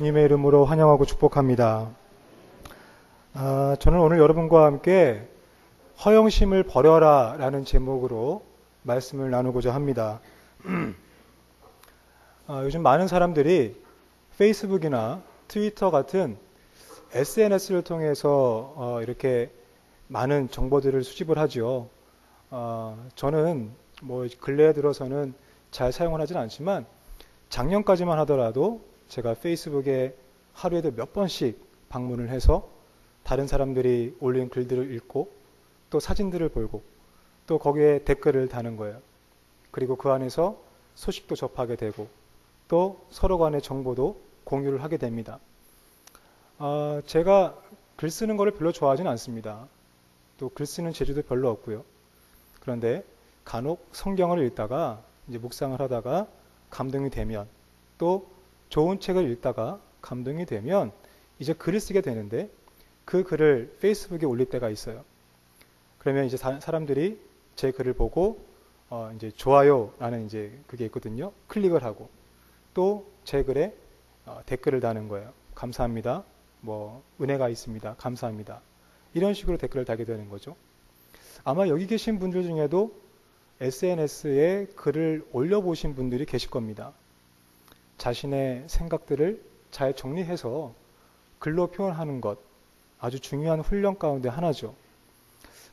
주님의 이름으로 환영하고 축복합니다. 저는 오늘 여러분과 함께 허영심을 버려라 라는 제목으로 말씀을 나누고자 합니다. 요즘 많은 사람들이 페이스북이나 트위터 같은 SNS를 통해서 이렇게 많은 정보들을 수집을 하죠. 저는 근래에 들어서는 잘 사용을 하진 않지만 작년까지만 하더라도 제가 페이스북에 하루에도 몇 번씩 방문을 해서 다른 사람들이 올린 글들을 읽고 또 사진들을 보고 또 거기에 댓글을 다는 거예요. 그리고 그 안에서 소식도 접하게 되고 또 서로 간의 정보도 공유를 하게 됩니다. 제가 글 쓰는 거를 별로 좋아하지는 않습니다. 또 글 쓰는 재주도 별로 없고요. 그런데 간혹 성경을 읽다가 이제 묵상을 하다가 감동이 되면 또 좋은 책을 읽다가 감동이 되면 이제 글을 쓰게 되는데 그 글을 페이스북에 올릴 때가 있어요. 그러면 이제 사람들이 제 글을 보고 이제 좋아요라는 이제 그게 있거든요. 클릭을 하고 또 제 글에 댓글을 다는 거예요. 감사합니다. 은혜가 있습니다. 감사합니다. 이런 식으로 댓글을 달게 되는 거죠. 아마 여기 계신 분들 중에도 SNS에 글을 올려보신 분들이 계실 겁니다. 자신의 생각들을 잘 정리해서 글로 표현하는 것, 아주 중요한 훈련 가운데 하나죠.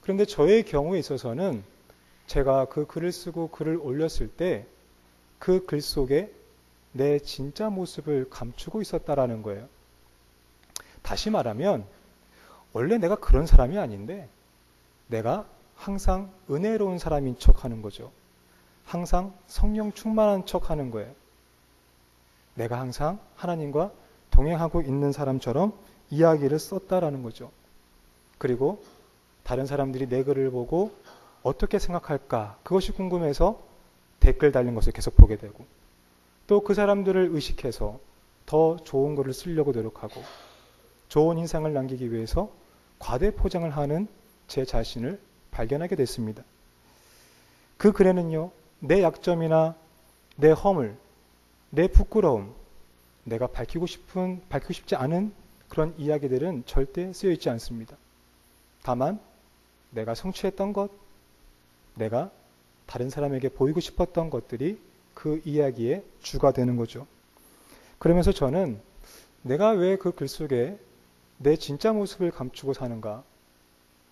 그런데 저의 경우에 있어서는 제가 그 글을 쓰고 글을 올렸을 때 그 글 속에 내 진짜 모습을 감추고 있었다라는 거예요. 다시 말하면 원래 내가 그런 사람이 아닌데 내가 항상 은혜로운 사람인 척 하는 거죠. 항상 성령 충만한 척 하는 거예요. 내가 항상 하나님과 동행하고 있는 사람처럼 이야기를 썼다라는 거죠. 그리고 다른 사람들이 내 글을 보고 어떻게 생각할까? 그것이 궁금해서 댓글 달린 것을 계속 보게 되고 또 그 사람들을 의식해서 더 좋은 글을 쓰려고 노력하고 좋은 인상을 남기기 위해서 과대 포장을 하는 제 자신을 발견하게 됐습니다. 그 글에는요, 내 약점이나 내 허물, 내 부끄러움, 내가 밝히고 싶지 않은 그런 이야기들은 절대 쓰여 있지 않습니다. 다만 내가 성취했던 것, 내가 다른 사람에게 보이고 싶었던 것들이 그 이야기의 주가 되는 거죠. 그러면서 저는 내가 왜 그 글 속에 내 진짜 모습을 감추고 사는가?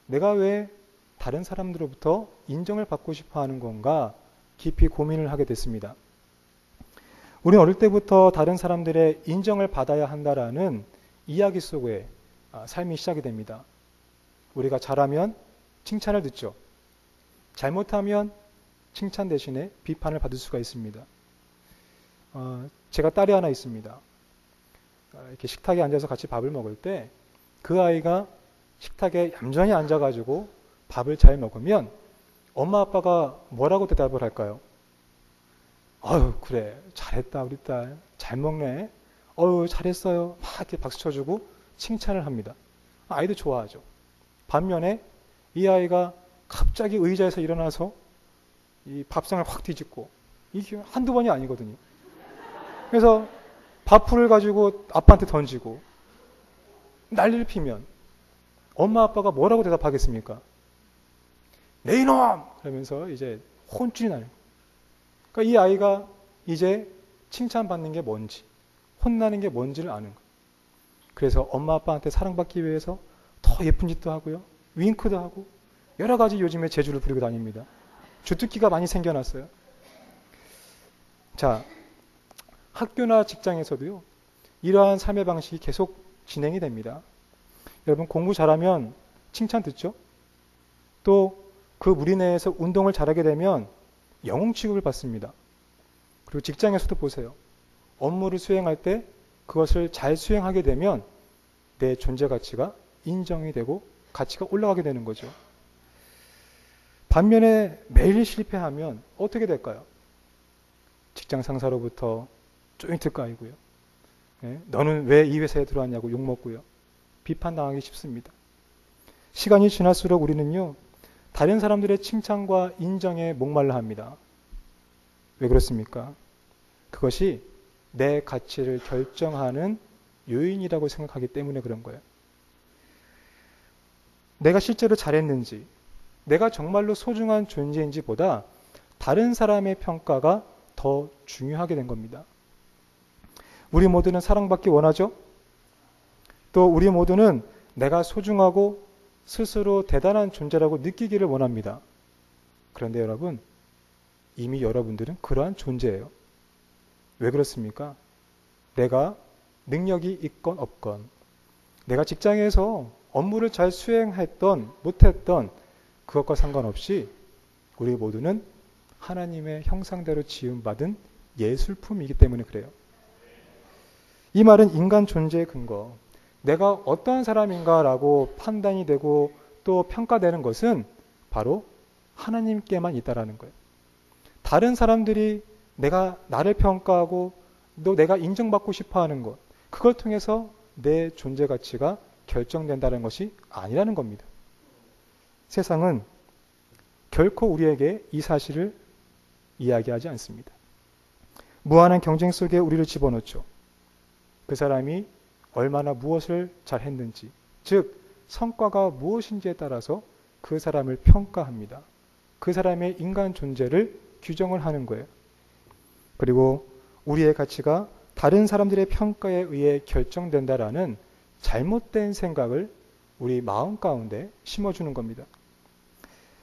내가 왜 다른 사람들로부터 인정을 받고 싶어 하는 건가? 깊이 고민을 하게 됐습니다. 우리는 어릴 때부터 다른 사람들의 인정을 받아야 한다라는 이야기 속에 삶이 시작이 됩니다. 우리가 잘하면 칭찬을 듣죠. 잘못하면 칭찬 대신에 비판을 받을 수가 있습니다. 제가 딸이 하나 있습니다. 이렇게 식탁에 앉아서 같이 밥을 먹을 때 그 아이가 식탁에 얌전히 앉아가지고 밥을 잘 먹으면 엄마 아빠가 뭐라고 대답을 할까요? 아유 그래 잘했다 우리 딸 잘 먹네. 어유 잘했어요. 막 이렇게 박수 쳐주고 칭찬을 합니다. 아이도 좋아하죠. 반면에 이 아이가 갑자기 의자에서 일어나서 이 밥상을 확 뒤집고 이게 한두 번이 아니거든요. 그래서 밥풀을 가지고 아빠한테 던지고 난리를 피면 엄마 아빠가 뭐라고 대답하겠습니까? 내 이놈! 그러면서 이제 혼쭐이 나요. 그러니까 이 아이가 이제 칭찬받는 게 뭔지, 혼나는 게 뭔지를 아는 거예요. 그래서 엄마 아빠한테 사랑받기 위해서 더 예쁜 짓도 하고요. 윙크도 하고 여러 가지 요즘에 재주를 부리고 다닙니다. 주특기가 많이 생겨났어요. 자, 학교나 직장에서도요. 이러한 삶의 방식이 계속 진행이 됩니다. 여러분 공부 잘하면 칭찬 듣죠? 또 그 무리 내에서 운동을 잘하게 되면 영웅 취급을 받습니다. 그리고 직장에서도 보세요. 업무를 수행할 때 그것을 잘 수행하게 되면 내 존재 가치가 인정이 되고 가치가 올라가게 되는 거죠. 반면에 매일 실패하면 어떻게 될까요? 직장 상사로부터 조인트 까이고요. 너는 왜 이 회사에 들어왔냐고 욕먹고요. 비판당하기 쉽습니다. 시간이 지날수록 우리는요. 다른 사람들의 칭찬과 인정에 목말라 합니다. 왜 그렇습니까? 그것이 내 가치를 결정하는 요인이라고 생각하기 때문에 그런 거예요. 내가 실제로 잘했는지, 내가 정말로 소중한 존재인지 보다 다른 사람의 평가가 더 중요하게 된 겁니다. 우리 모두는 사랑받기 원하죠? 또 우리 모두는 내가 소중하고 스스로 대단한 존재라고 느끼기를 원합니다. 그런데 여러분, 이미 여러분들은 그러한 존재예요. 왜 그렇습니까? 내가 능력이 있건 없건, 내가 직장에서 업무를 잘 수행했던 못했던 그것과 상관없이 우리 모두는 하나님의 형상대로 지음받은 예술품이기 때문에 그래요. 이 말은 인간 존재의 근거, 내가 어떠한 사람인가라고 판단이 되고 또 평가되는 것은 바로 하나님께만 있다라는 거예요. 다른 사람들이 나를 평가하고 또 내가 인정받고 싶어하는 것, 그걸 통해서 내 존재 가치가 결정된다는 것이 아니라는 겁니다. 세상은 결코 우리에게 이 사실을 이야기하지 않습니다. 무한한 경쟁 속에 우리를 집어넣죠. 그 사람이 얼마나 무엇을 잘했는지, 즉 성과가 무엇인지에 따라서 그 사람을 평가합니다. 그 사람의 인간 존재를 규정을 하는 거예요. 그리고 우리의 가치가 다른 사람들의 평가에 의해 결정된다라는 잘못된 생각을 우리 마음 가운데 심어주는 겁니다.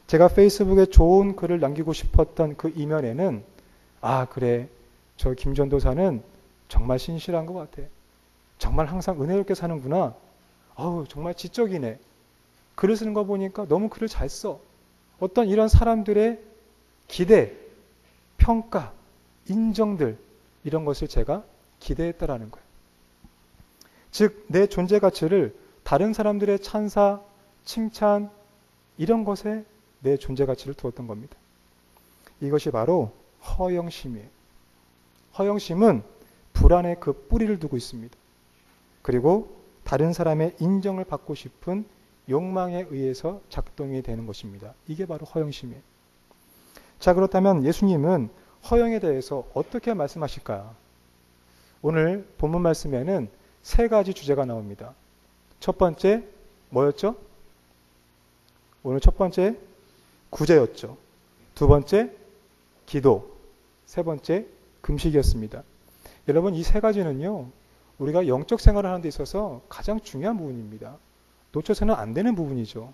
제가 페이스북에 좋은 글을 남기고 싶었던 그 이면에는 그래, 저 김전도사는 정말 신실한 것 같아. 정말 항상 은혜롭게 사는구나. 정말 지적이네. 글을 쓰는 거 보니까 너무 글을 잘 써. 어떤 이런 사람들의 기대, 평가, 인정들, 이런 것을 제가 기대했다라는 거예요. 즉, 내 존재 가치를 다른 사람들의 찬사, 칭찬, 이런 것에 내 존재 가치를 두었던 겁니다. 이것이 바로 허영심이에요. 허영심은 불안의 그 뿌리를 두고 있습니다. 그리고 다른 사람의 인정을 받고 싶은 욕망에 의해서 작동이 되는 것입니다. 이게 바로 허영심이에요. 자, 그렇다면 예수님은 허영에 대해서 어떻게 말씀하실까? 오늘 본문 말씀에는 세 가지 주제가 나옵니다. 첫 번째, 뭐였죠? 오늘 첫 번째, 구제였죠. 두 번째, 기도. 세 번째, 금식이었습니다. 여러분, 이 세 가지는요, 우리가 영적 생활을 하는 데 있어서 가장 중요한 부분입니다. 놓쳐서는 안 되는 부분이죠.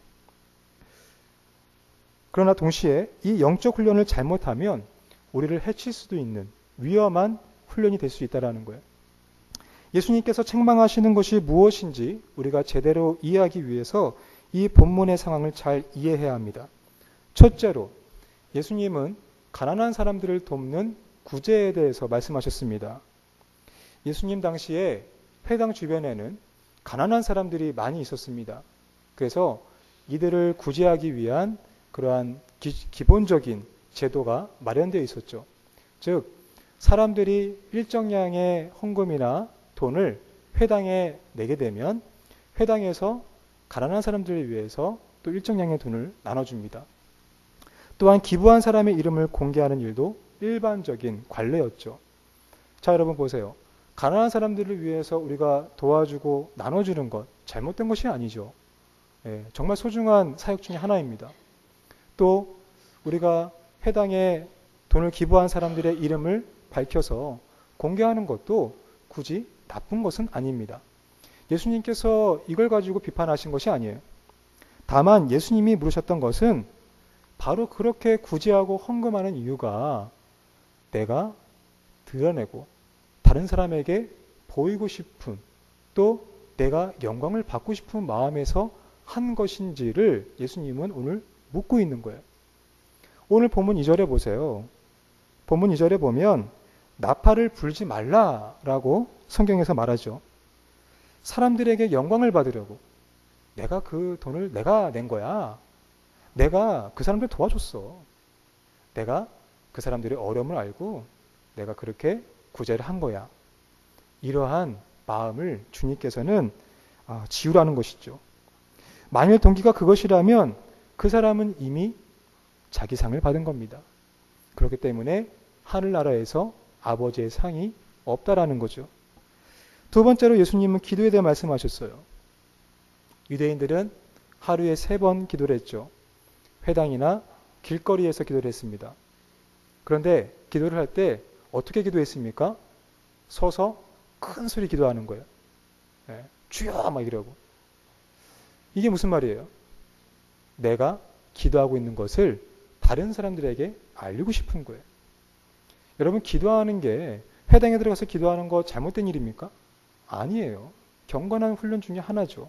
그러나 동시에 이 영적 훈련을 잘못하면 우리를 해칠 수도 있는 위험한 훈련이 될 수 있다는 거예요. 예수님께서 책망하시는 것이 무엇인지 우리가 제대로 이해하기 위해서 이 본문의 상황을 잘 이해해야 합니다. 첫째로, 예수님은 가난한 사람들을 돕는 구제에 대해서 말씀하셨습니다. 예수님 당시에 회당 주변에는 가난한 사람들이 많이 있었습니다. 그래서 이들을 구제하기 위한 그러한 기본적인 제도가 마련되어 있었죠. 즉, 사람들이 일정량의 헌금이나 돈을 회당에 내게 되면 회당에서 가난한 사람들을 위해서 또 일정량의 돈을 나눠줍니다. 또한 기부한 사람의 이름을 공개하는 일도 일반적인 관례였죠. 자, 여러분 보세요. 가난한 사람들을 위해서 우리가 도와주고 나눠주는 것 잘못된 것이 아니죠. 정말 소중한 사역 중에 하나입니다. 또 우리가 회당에 돈을 기부한 사람들의 이름을 밝혀서 공개하는 것도 굳이 나쁜 것은 아닙니다. 예수님께서 이걸 가지고 비판하신 것이 아니에요. 다만 예수님이 물으셨던 것은 바로 그렇게 구제하고 헌금하는 이유가 내가 드러내고 다른 사람에게 보이고 싶은 또 내가 영광을 받고 싶은 마음에서 한 것인지를 예수님은 오늘 묻고 있는 거예요. 오늘 본문 2절에 보세요. 본문 2절에 보면 나팔을 불지 말라라고 성경에서 말하죠. 사람들에게 영광을 받으려고 내가 그 돈을 내가 낸 거야. 내가 그 사람들 도와줬어. 내가 그 사람들의 어려움을 알고 내가 그렇게 구제를 한 거야. 이러한 마음을 주님께서는 지우라는 것이죠. 만일 동기가 그것이라면 그 사람은 이미 자기 상을 받은 겁니다. 그렇기 때문에 하늘나라에서 아버지의 상이 없다라는 거죠. 두 번째로 예수님은 기도에 대해 말씀하셨어요. 유대인들은 하루에 3번 기도를 했죠. 회당이나 길거리에서 기도를 했습니다. 그런데 기도를 할 때 어떻게 기도했습니까? 서서 큰 소리 기도하는 거예요. 예, 주여 막 이러고. 이게 무슨 말이에요? 내가 기도하고 있는 것을 다른 사람들에게 알리고 싶은 거예요. 여러분, 기도하는 게 회당에 들어가서 기도하는 거 잘못된 일입니까? 아니에요. 경건한 훈련 중에 하나죠.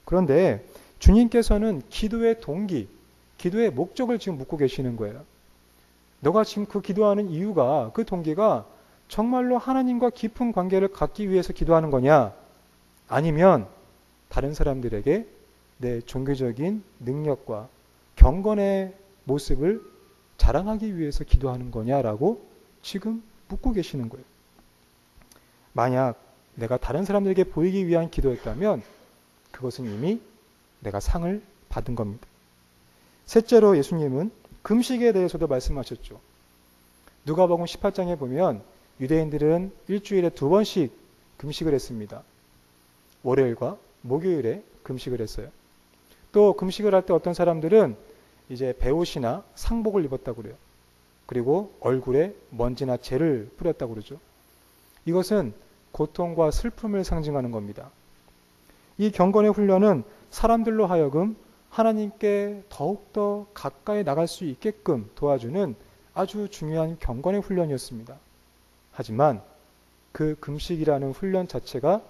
그런데 주님께서는 기도의 동기, 기도의 목적을 지금 묻고 계시는 거예요. 너가 지금 그 기도하는 이유가, 그 동기가 정말로 하나님과 깊은 관계를 갖기 위해서 기도하는 거냐? 아니면 다른 사람들에게 내 종교적인 능력과 경건의 모습을 자랑하기 위해서 기도하는 거냐라고 지금 묻고 계시는 거예요. 만약 내가 다른 사람들에게 보이기 위한 기도였다면 그것은 이미 내가 상을 받은 겁니다. 셋째로 예수님은 금식에 대해서도 말씀하셨죠. 누가복음 18장에 보면 유대인들은 일주일에 2번씩 금식을 했습니다. 월요일과 목요일에 금식을 했어요. 또 금식을 할 때 어떤 사람들은 이제 베옷이나 상복을 입었다고 그래요. 그리고 얼굴에 먼지나 재를 뿌렸다고 그러죠. 이것은 고통과 슬픔을 상징하는 겁니다. 이 경건의 훈련은 사람들로 하여금 하나님께 더욱더 가까이 나갈 수 있게끔 도와주는 아주 중요한 경건의 훈련이었습니다. 하지만 그 금식이라는 훈련 자체가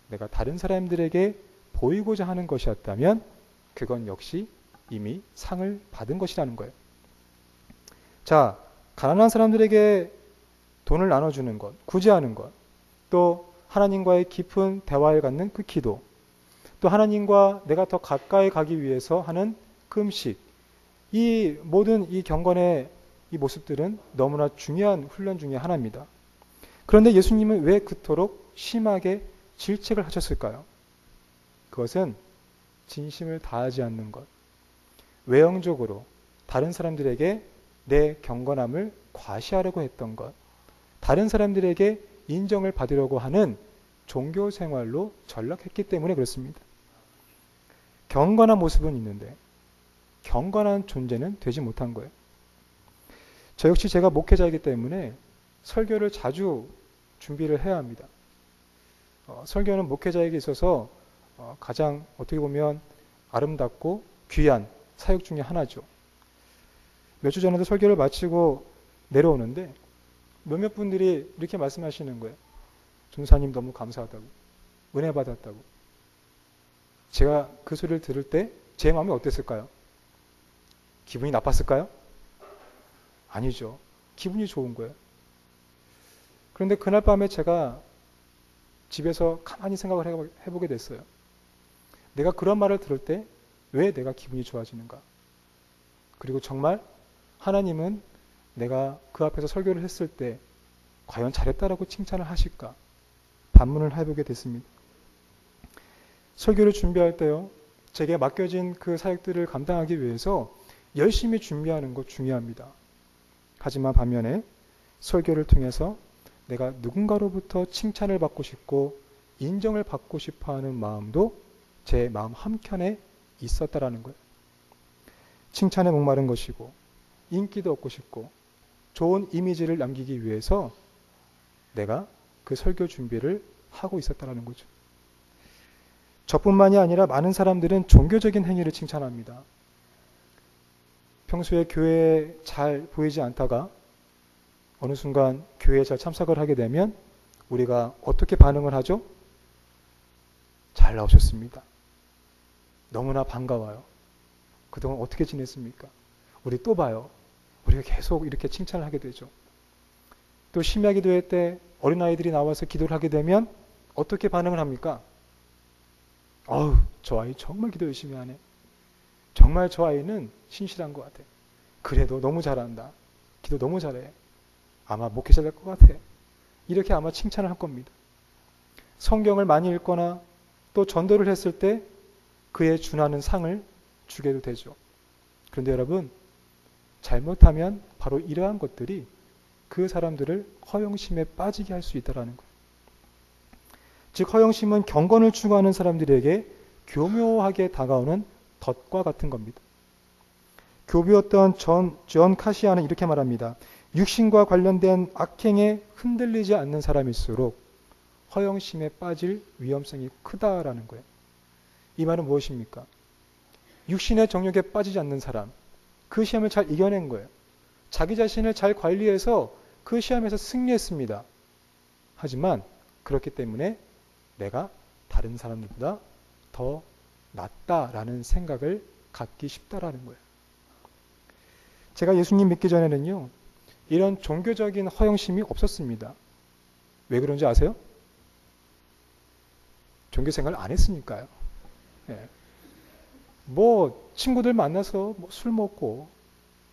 내가 다른 사람들에게 보이고자 하는 것이었다면 그건 역시 이미 상을 받은 것이라는 거예요. 자, 가난한 사람들에게 돈을 나눠주는 것, 구제하는 것, 또 하나님과의 깊은 대화를 갖는 그 기도, 또 하나님과 내가 더 가까이 가기 위해서 하는 금식, 이 모든 이 경건의 이 모습들은 너무나 중요한 훈련 중에 하나입니다. 그런데 예수님은 왜 그토록 심하게 질책을 하셨을까요? 그것은 진심을 다하지 않는 것, 외형적으로 다른 사람들에게 내 경건함을 과시하려고 했던 것, 다른 사람들에게 인정을 받으려고 하는 종교 생활로 전락했기 때문에 그렇습니다. 경건한 모습은 있는데 경건한 존재는 되지 못한 거예요. 저 역시 제가 목회자이기 때문에 설교를 자주 준비를 해야 합니다. 설교는 목회자에게 있어서 가장 어떻게 보면 아름답고 귀한 사역 중에 하나죠. 몇 주 전에도 설교를 마치고 내려오는데 몇몇 분들이 이렇게 말씀하시는 거예요. 전사님 너무 감사하다고, 은혜 받았다고. 제가 그 소리를 들을 때 제 마음이 어땠을까요? 기분이 나빴을까요? 아니죠. 기분이 좋은 거예요. 그런데 그날 밤에 제가 집에서 가만히 생각을 해보게 됐어요. 내가 그런 말을 들을 때 왜 내가 기분이 좋아지는가? 그리고 정말 하나님은 내가 그 앞에서 설교를 했을 때 과연 잘했다라고 칭찬을 하실까? 반문을 해보게 됐습니다. 설교를 준비할 때요, 제게 맡겨진 그 사역들을 감당하기 위해서 열심히 준비하는 것 중요합니다. 하지만 반면에 설교를 통해서 내가 누군가로부터 칭찬을 받고 싶고 인정을 받고 싶어 하는 마음도 제 마음 한켠에 있었다라는 거예요. 칭찬에 목마른 것이고 인기도 얻고 싶고 좋은 이미지를 남기기 위해서 내가 그 설교 준비를 하고 있었다라는 거죠. 저뿐만이 아니라 많은 사람들은 종교적인 행위를 칭찬합니다. 평소에 교회에 잘 보이지 않다가 어느 순간 교회에 잘 참석을 하게 되면 우리가 어떻게 반응을 하죠? 잘 나오셨습니다. 너무나 반가워요. 그동안 어떻게 지냈습니까? 우리 또 봐요. 우리가 계속 이렇게 칭찬을 하게 되죠. 또 심야 기도회 때 어린아이들이 나와서 기도를 하게 되면 어떻게 반응을 합니까? 어우, 저 아이 정말 기도 열심히 하네. 정말 저 아이는 신실한 것 같아. 그래도 너무 잘한다. 기도 너무 잘해. 아마 목회자 될 것 같아. 이렇게 아마 칭찬을 할 겁니다. 성경을 많이 읽거나 또 전도를 했을 때 그에 준하는 상을 주게도 되죠. 그런데 여러분, 잘못하면 바로 이러한 것들이 그 사람들을 허영심에 빠지게 할 수 있다는 거예요. 즉 허영심은 경건을 추구하는 사람들에게 교묘하게 다가오는 덫과 같은 겁니다. 교부였던 존 카시아는 이렇게 말합니다. 육신과 관련된 악행에 흔들리지 않는 사람일수록 허영심에 빠질 위험성이 크다라는 거예요. 이 말은 무엇입니까? 육신의 정욕에 빠지지 않는 사람, 그 시험을 잘 이겨낸 거예요. 자기 자신을 잘 관리해서 그 시험에서 승리했습니다. 하지만 그렇기 때문에 내가 다른 사람들보다 더 낫다라는 생각을 갖기 쉽다라는 거예요. 제가 예수님 믿기 전에는요, 이런 종교적인 허영심이 없었습니다. 왜 그런지 아세요? 종교 생활을 안 했으니까요. 예. 뭐 친구들 만나서 뭐 술 먹고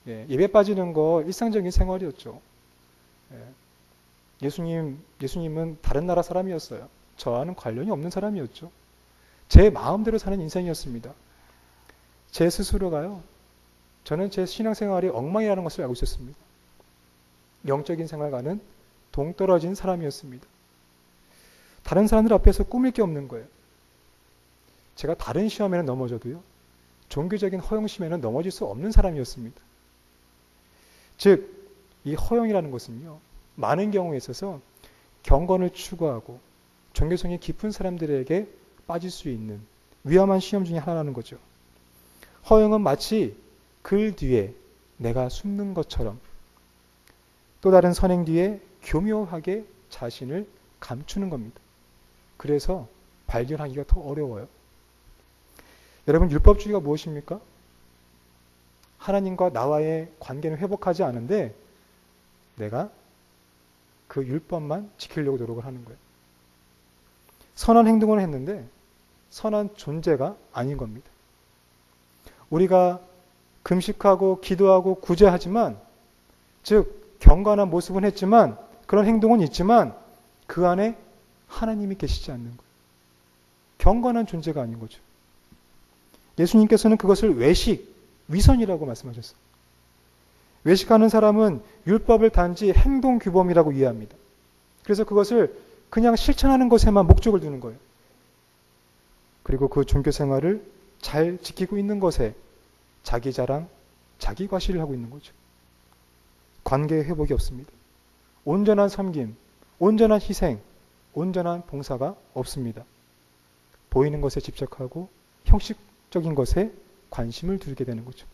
예배 빠지는 거 일상적인 생활이었죠. 예수님은 다른 나라 사람이었어요. 저와는 관련이 없는 사람이었죠. 제 마음대로 사는 인생이었습니다. 제 스스로가요. 저는 제 신앙생활이 엉망이라는 것을 알고 있었습니다. 영적인 생활과는 동떨어진 사람이었습니다. 다른 사람들 앞에서 꾸밀 게 없는 거예요. 제가 다른 시험에는 넘어져도요. 종교적인 허영심에는 넘어질 수 없는 사람이었습니다. 즉 이 허영이라는 것은요. 많은 경우에 있어서 경건을 추구하고 종교성이 깊은 사람들에게 빠질 수 있는 위험한 시험 중에 하나라는 거죠. 허영은 마치 글 뒤에 내가 숨는 것처럼 또 다른 선행 뒤에 교묘하게 자신을 감추는 겁니다. 그래서 발견하기가 더 어려워요. 여러분, 율법주의가 무엇입니까? 하나님과 나와의 관계는 회복하지 않은데 내가 그 율법만 지키려고 노력을 하는 거예요. 선한 행동을 했는데 선한 존재가 아닌 겁니다. 우리가 금식하고 기도하고 구제하지만, 즉 경건한 모습은 했지만 그런 행동은 있지만 그 안에 하나님이 계시지 않는 거예요. 경건한 존재가 아닌 거죠. 예수님께서는 그것을 외식, 위선이라고 말씀하셨어요. 외식하는 사람은 율법을 단지 행동 규범이라고 이해합니다. 그래서 그것을 그냥 실천하는 것에만 목적을 두는 거예요. 그리고 그 종교 생활을 잘 지키고 있는 것에 자기 자랑, 자기 과시를 하고 있는 거죠. 관계의 회복이 없습니다. 온전한 섬김, 온전한 희생, 온전한 봉사가 없습니다. 보이는 것에 집착하고 형식적인 것에 관심을 두게 되는 거죠.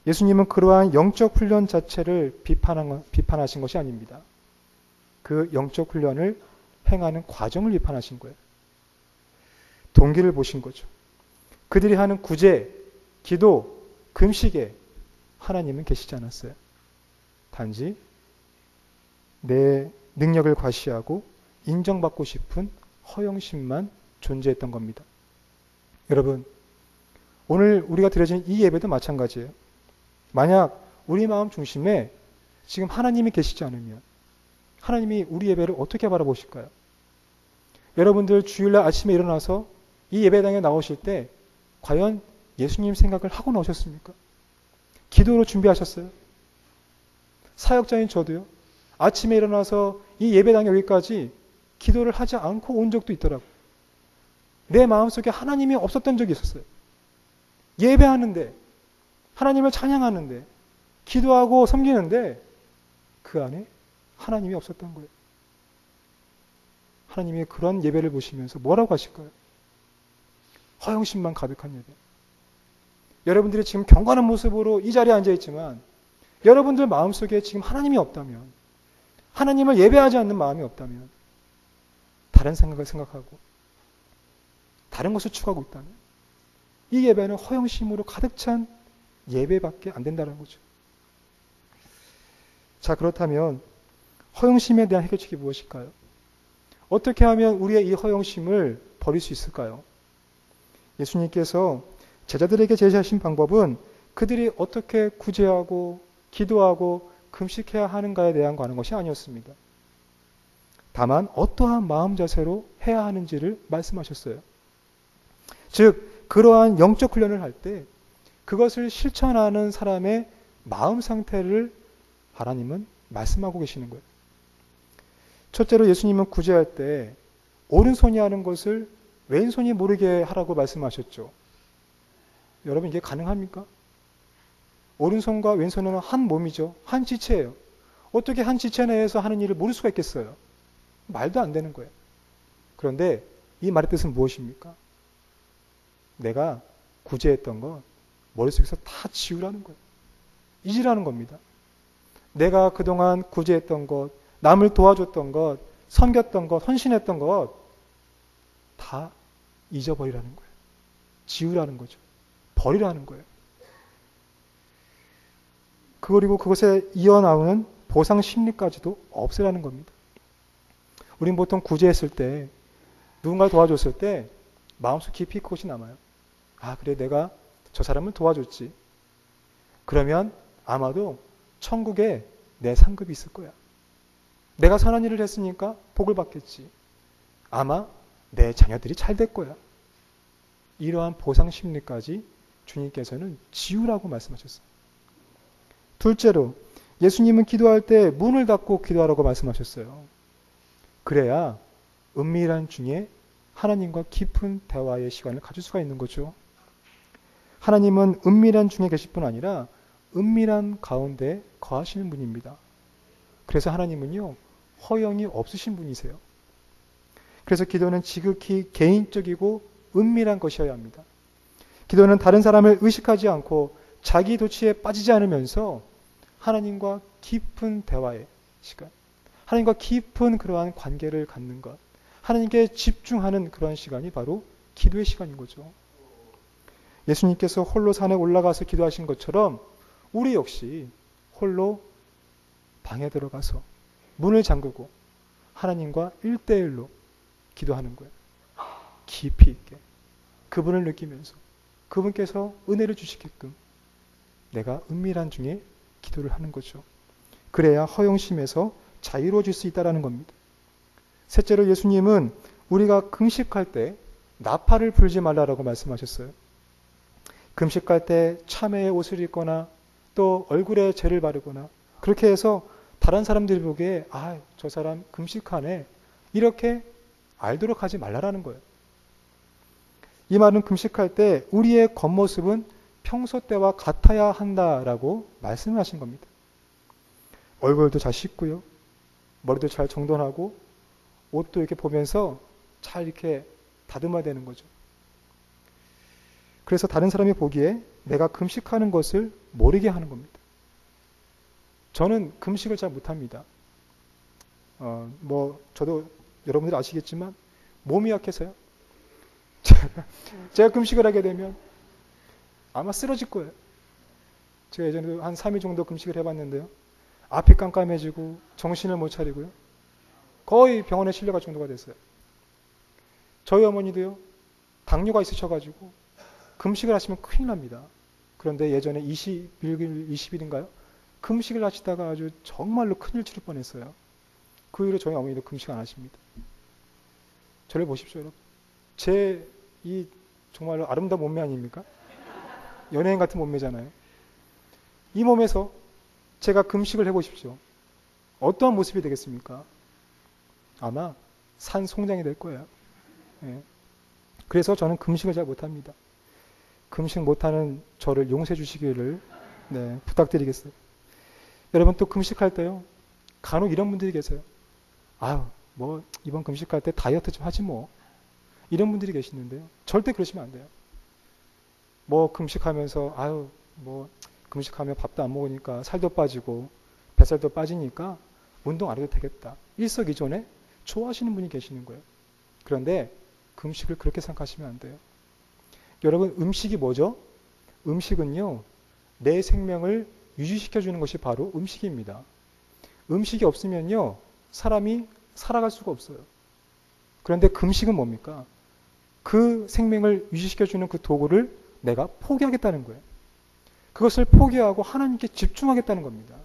예수님은 그러한 영적 훈련 자체를 비판하신 것이 아닙니다. 그 영적 훈련을 행하는 과정을 비판하신 거예요. 동기를 보신 거죠. 그들이 하는 구제, 기도, 금식에 하나님은 계시지 않았어요. 단지 내 능력을 과시하고 인정받고 싶은 허영심만 존재했던 겁니다. 여러분, 오늘 우리가 드려진 이 예배도 마찬가지예요. 만약 우리 마음 중심에 지금 하나님이 계시지 않으면 하나님이 우리 예배를 어떻게 바라보실까요? 여러분들 주일날 아침에 일어나서 이 예배당에 나오실 때 과연 예수님 생각을 하고 나오셨습니까? 기도로 준비하셨어요? 사역자인 저도요. 아침에 일어나서 이 예배당에 여기까지 기도를 하지 않고 온 적도 있더라고요. 내 마음속에 하나님이 없었던 적이 있었어요. 예배하는데, 하나님을 찬양하는데, 기도하고 섬기는데 그 안에 하나님이 없었던 거예요. 하나님이 그런 예배를 보시면서 뭐라고 하실까요? 허영심만 가득한 예배. 여러분들이 지금 경건한 모습으로 이 자리에 앉아있지만 여러분들 마음속에 지금 하나님이 없다면, 하나님을 예배하지 않는 마음이 없다면, 다른 생각을 생각하고 다른 것을 추구하고 있다면 이 예배는 허영심으로 가득 찬 예배밖에 안 된다는 거죠. 자, 그렇다면 허영심에 대한 해결책이 무엇일까요? 어떻게 하면 우리의 이 허영심을 버릴 수 있을까요? 예수님께서 제자들에게 제시하신 방법은 그들이 어떻게 구제하고 기도하고 금식해야 하는가에 대한 거는 것이 아니었습니다. 다만 어떠한 마음 자세로 해야 하는지를 말씀하셨어요. 즉 그러한 영적 훈련을 할 때 그것을 실천하는 사람의 마음 상태를 하나님은 말씀하고 계시는 거예요. 첫째로 예수님은 구제할 때 오른손이 하는 것을 왼손이 모르게 하라고 말씀하셨죠. 여러분 이게 가능합니까? 오른손과 왼손은 한 몸이죠. 한 지체예요. 어떻게 한 지체 내에서 하는 일을 모를 수가 있겠어요? 말도 안 되는 거예요. 그런데 이 말의 뜻은 무엇입니까? 내가 구제했던 것 머릿속에서 다 지우라는 거예요. 잊으라는 겁니다. 내가 그동안 구제했던 것, 남을 도와줬던 것, 섬겼던 것, 헌신했던 것 다 잊어버리라는 거예요. 지우라는 거죠. 버리라는 거예요. 그리고 그것에 이어나오는 보상 심리까지도 없애라는 겁니다. 우린 보통 구제했을 때, 누군가 도와줬을 때 마음속 깊이 그것이 남아요. 아, 그래, 내가 저 사람을 도와줬지. 그러면 아마도 천국에 내 상급이 있을 거야. 내가 선한 일을 했으니까 복을 받겠지. 아마 내 자녀들이 잘 될 거야. 이러한 보상 심리까지 주님께서는 지우라고 말씀하셨어요. 둘째로 예수님은 기도할 때 문을 닫고 기도하라고 말씀하셨어요. 그래야 은밀한 중에 하나님과 깊은 대화의 시간을 가질 수가 있는 거죠. 하나님은 은밀한 중에 계실 뿐 아니라 은밀한 가운데 거하시는 분입니다. 그래서 하나님은요, 허영이 없으신 분이세요. 그래서 기도는 지극히 개인적이고 은밀한 것이어야 합니다. 기도는 다른 사람을 의식하지 않고 자기 도취에 빠지지 않으면서 하나님과 깊은 대화의 시간, 하나님과 깊은 그러한 관계를 갖는 것, 하나님께 집중하는 그러한 시간이 바로 기도의 시간인 거죠. 예수님께서 홀로 산에 올라가서 기도하신 것처럼 우리 역시 홀로 방에 들어가서 문을 잠그고 하나님과 1대1로 기도하는 거예요. 깊이 있게. 그분을 느끼면서 그분께서 은혜를 주시게끔 내가 은밀한 중에 기도를 하는 거죠. 그래야 허영심에서 자유로워질 수 있다는 겁니다. 셋째로 예수님은 우리가 금식할 때 나팔을 불지 말라라고 말씀하셨어요. 금식할 때 참회의 옷을 입거나 또 얼굴에 젤을 바르거나 그렇게 해서 다른 사람들이 보기에 아, 저 사람 금식하네 이렇게 알도록 하지 말라라는 거예요. 이 말은 금식할 때 우리의 겉모습은 평소 때와 같아야 한다라고 말씀을 하신 겁니다. 얼굴도 잘 씻고요. 머리도 잘 정돈하고 옷도 이렇게 보면서 잘 이렇게 다듬어야 되는 거죠. 그래서 다른 사람이 보기에 내가 금식하는 것을 모르게 하는 겁니다. 저는 금식을 잘 못합니다. 저도 여러분들 아시겠지만 몸이 약해서요. 제가 금식을 하게 되면 아마 쓰러질 거예요. 제가 예전에도 한 3일 정도 금식을 해봤는데요. 앞이 깜깜해지고 정신을 못 차리고요. 거의 병원에 실려갈 정도가 됐어요. 저희 어머니도요. 당뇨가 있으셔가지고 금식을 하시면 큰일 납니다. 그런데 예전에 20일인가요? 금식을 하시다가 아주 정말로 큰일 치를 뻔했어요. 그 이후로 저희 어머니도 금식 안 하십니다. 저를 보십시오, 여러분. 제 이 정말로 아름다운 몸매 아닙니까? 연예인 같은 몸매잖아요. 이 몸에서 제가 금식을 해보십시오. 어떠한 모습이 되겠습니까? 아마 산송장이 될 거예요. 예. 그래서 저는 금식을 잘 못합니다. 금식 못하는 저를 용서해 주시기를 부탁드리겠어요. 여러분 또 금식할 때요. 간혹 이런 분들이 계세요. 아유, 이번 금식할 때 다이어트 좀 하지 뭐. 이런 분들이 계시는데요. 절대 그러시면 안 돼요. 금식하면서 금식하면 밥도 안 먹으니까 살도 빠지고 뱃살도 빠지니까 운동 안 해도 되겠다. 일석이조에 좋아하시는 분이 계시는 거예요. 그런데 금식을 그렇게 생각하시면 안 돼요. 여러분 음식이 뭐죠? 음식은요. 내 생명을 유지시켜주는 것이 바로 음식입니다. 음식이 없으면요. 사람이 살아갈 수가 없어요. 그런데 금식은 뭡니까? 그 생명을 유지시켜주는 그 도구를 내가 포기하겠다는 거예요. 그것을 포기하고 하나님께 집중하겠다는 겁니다.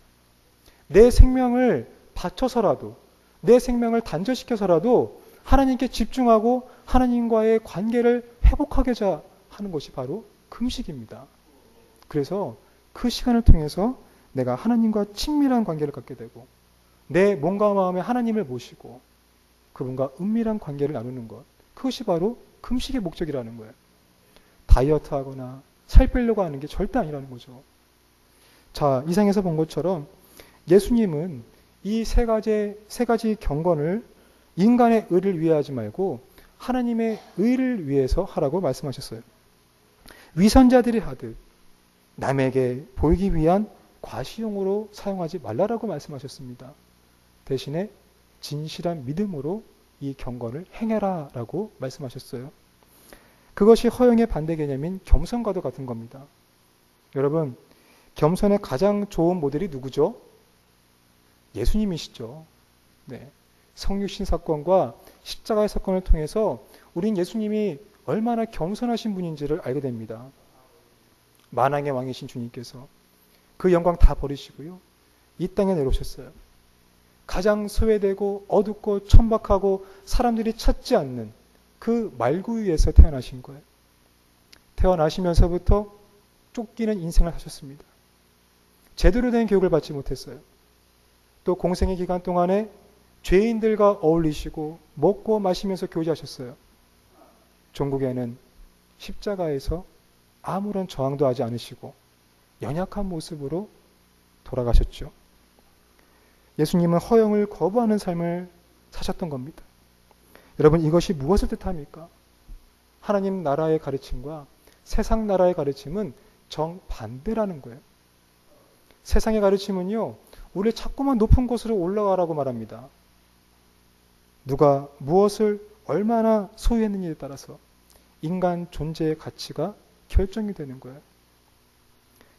내 생명을 바쳐서라도 내 생명을 단절시켜서라도 하나님께 집중하고 하나님과의 관계를 회복하고자 하는 것이 바로 금식입니다. 그래서 그 시간을 통해서 내가 하나님과 친밀한 관계를 갖게 되고 내 몸과 마음에 하나님을 모시고 그분과 은밀한 관계를 나누는 것. 그것이 바로 금식의 목적이라는 거예요. 다이어트 하거나 살 빼려고 하는 게 절대 아니라는 거죠. 자, 이상에서 본 것처럼 예수님은 이 세 가지 경건을 인간의 의를 위해 하지 말고 하나님의 의를 위해서 하라고 말씀하셨어요. 위선자들이 하듯 남에게 보이기 위한 과시용으로 사용하지 말라라고 말씀하셨습니다. 대신에 진실한 믿음으로 이 경건을 행해라라고 말씀하셨어요. 그것이 허영의 반대 개념인 겸손과도 같은 겁니다. 여러분, 겸손의 가장 좋은 모델이 누구죠? 예수님이시죠. 네. 성육신 사건과 십자가의 사건을 통해서 우린 예수님이 얼마나 겸손하신 분인지를 알게 됩니다. 만왕의 왕이신 주님께서 그 영광 다 버리시고요. 이 땅에 내려오셨어요. 가장 소외되고 어둡고 천박하고 사람들이 찾지 않는 그 말구유에서 태어나신 거예요. 태어나시면서부터 쫓기는 인생을 하셨습니다. 제대로 된 교육을 받지 못했어요. 또 공생의 기간 동안에 죄인들과 어울리시고 먹고 마시면서 교제하셨어요. 종국에는 십자가에서 아무런 저항도 하지 않으시고 연약한 모습으로 돌아가셨죠. 예수님은 허영을 거부하는 삶을 사셨던 겁니다. 여러분, 이것이 무엇을 뜻합니까? 하나님 나라의 가르침과 세상 나라의 가르침은 정반대라는 거예요. 세상의 가르침은요, 우리를 자꾸만 높은 곳으로 올라가라고 말합니다. 누가 무엇을 얼마나 소유했느냐에 따라서 인간 존재의 가치가 결정이 되는 거예요.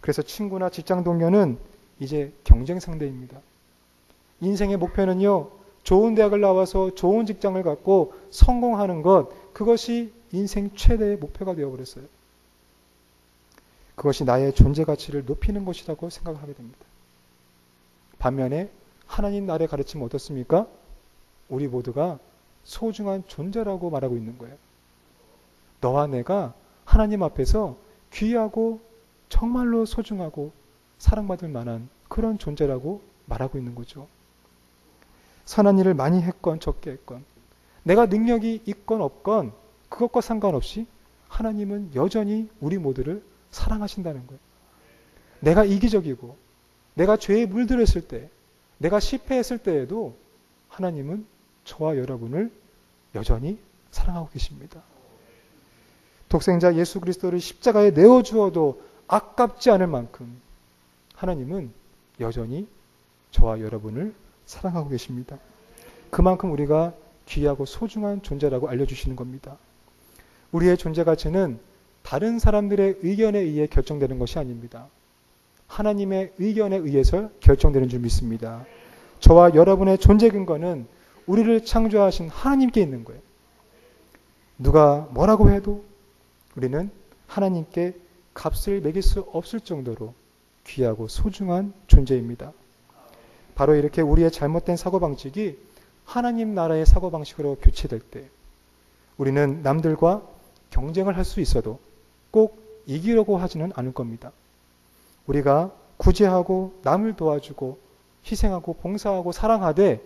그래서 친구나 직장 동료는 이제 경쟁 상대입니다. 인생의 목표는요, 좋은 대학을 나와서 좋은 직장을 갖고 성공하는 것, 그것이 인생 최대의 목표가 되어버렸어요. 그것이 나의 존재 가치를 높이는 것이라고 생각하게 됩니다. 반면에 하나님 나라의 가르침은 어떻습니까? 우리 모두가 소중한 존재라고 말하고 있는 거예요. 너와 내가 하나님 앞에서 귀하고 정말로 소중하고 사랑받을 만한 그런 존재라고 말하고 있는 거죠. 선한 일을 많이 했건 적게 했건 내가 능력이 있건 없건 그것과 상관없이 하나님은 여전히 우리 모두를 사랑하신다는 거예요. 내가 이기적이고 내가 죄에 물들었을 때, 내가 실패했을 때에도 하나님은 저와 여러분을 여전히 사랑하고 계십니다. 독생자 예수 그리스도를 십자가에 내어주어도 아깝지 않을 만큼 하나님은 여전히 저와 여러분을 사랑하고 계십니다. 그만큼 우리가 귀하고 소중한 존재라고 알려주시는 겁니다. 우리의 존재 가치는 다른 사람들의 의견에 의해 결정되는 것이 아닙니다. 하나님의 의견에 의해서 결정되는 줄 믿습니다. 저와 여러분의 존재 근거는 우리를 창조하신 하나님께 있는 거예요. 누가 뭐라고 해도 우리는 하나님께 값을 매길 수 없을 정도로 귀하고 소중한 존재입니다. 바로 이렇게 우리의 잘못된 사고방식이 하나님 나라의 사고방식으로 교체될 때 우리는 남들과 경쟁을 할 수 있어도 꼭 이기려고 하지는 않을 겁니다. 우리가 구제하고 남을 도와주고 희생하고 봉사하고 사랑하되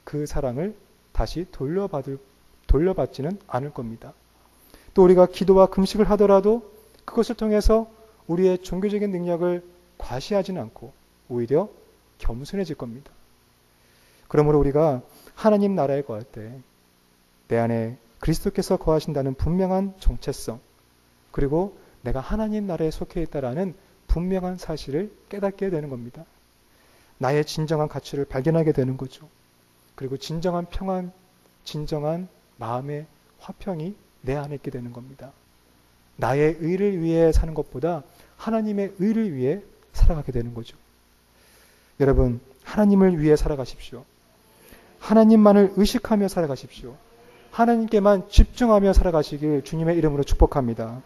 그 사랑을 다시 돌려받지는 않을 겁니다. 또 우리가 기도와 금식을 하더라도 그것을 통해서 우리의 종교적인 능력을 과시하지는 않고 오히려 겸손해질 겁니다. 그러므로 우리가 하나님 나라에 거할 때 내 안에 그리스도께서 거하신다는 분명한 정체성, 그리고 내가 하나님 나라에 속해 있다라는 분명한 사실을 깨닫게 되는 겁니다. 나의 진정한 가치를 발견하게 되는 거죠. 그리고 진정한 평안, 진정한 마음의 화평이 내 안에 있게 되는 겁니다. 나의 의를 위해 사는 것보다 하나님의 의를 위해 살아가게 되는 거죠. 여러분, 하나님을 위해 살아가십시오. 하나님만을 의식하며 살아가십시오. 하나님께만 집중하며 살아가시길 주님의 이름으로 축복합니다.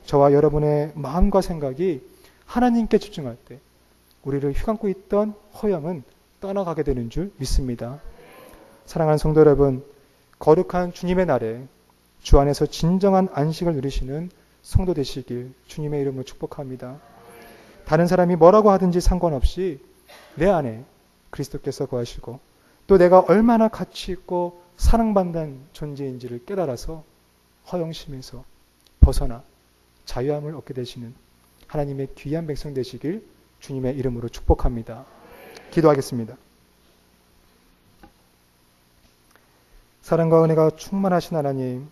저와 여러분의 마음과 생각이 하나님께 집중할 때 우리를 휘감고 있던 허영은 떠나가게 되는 줄 믿습니다. 사랑하는 성도 여러분, 거룩한 주님의 날에 주 안에서 진정한 안식을 누리시는 성도 되시길 주님의 이름으로 축복합니다. 다른 사람이 뭐라고 하든지 상관없이 내 안에 그리스도께서 거하시고 또 내가 얼마나 가치 있고 사랑받는 존재인지를 깨달아서 허영심에서 벗어나 자유함을 얻게 되시는 하나님의 귀한 백성 되시길 주님의 이름으로 축복합니다. 기도하겠습니다. 사랑과 은혜가 충만하신 하나님,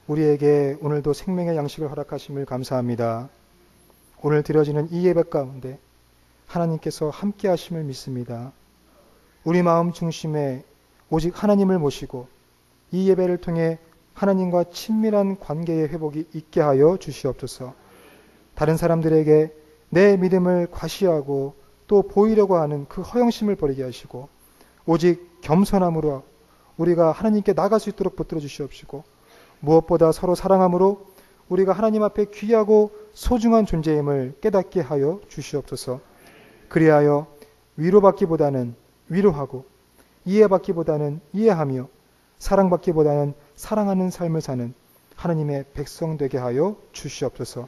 우리에게 오늘도 생명의 양식을 허락하심을 감사합니다. 오늘 드려지는 이 예배 가운데 하나님께서 함께 하심을 믿습니다. 우리 마음 중심에 오직 하나님을 모시고 이 예배를 통해 하나님과 친밀한 관계의 회복이 있게 하여 주시옵소서. 다른 사람들에게 내 믿음을 과시하고 또 보이려고 하는 그 허영심을 버리게 하시고 오직 겸손함으로 우리가 하나님께 나갈 수 있도록 붙들어 주시옵시고 무엇보다 서로 사랑함으로 우리가 하나님 앞에 귀하고 소중한 존재임을 깨닫게 하여 주시옵소서. 그리하여 위로받기보다는 위로하고 이해받기보다는 이해하며 사랑받기보다는 사랑하는 삶을 사는 하나님의 백성 되게 하여 주시옵소서.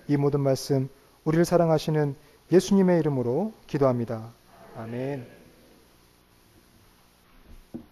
이 모든 말씀 우리를 사랑하시는 예수님의 이름으로 기도합니다. 아멘.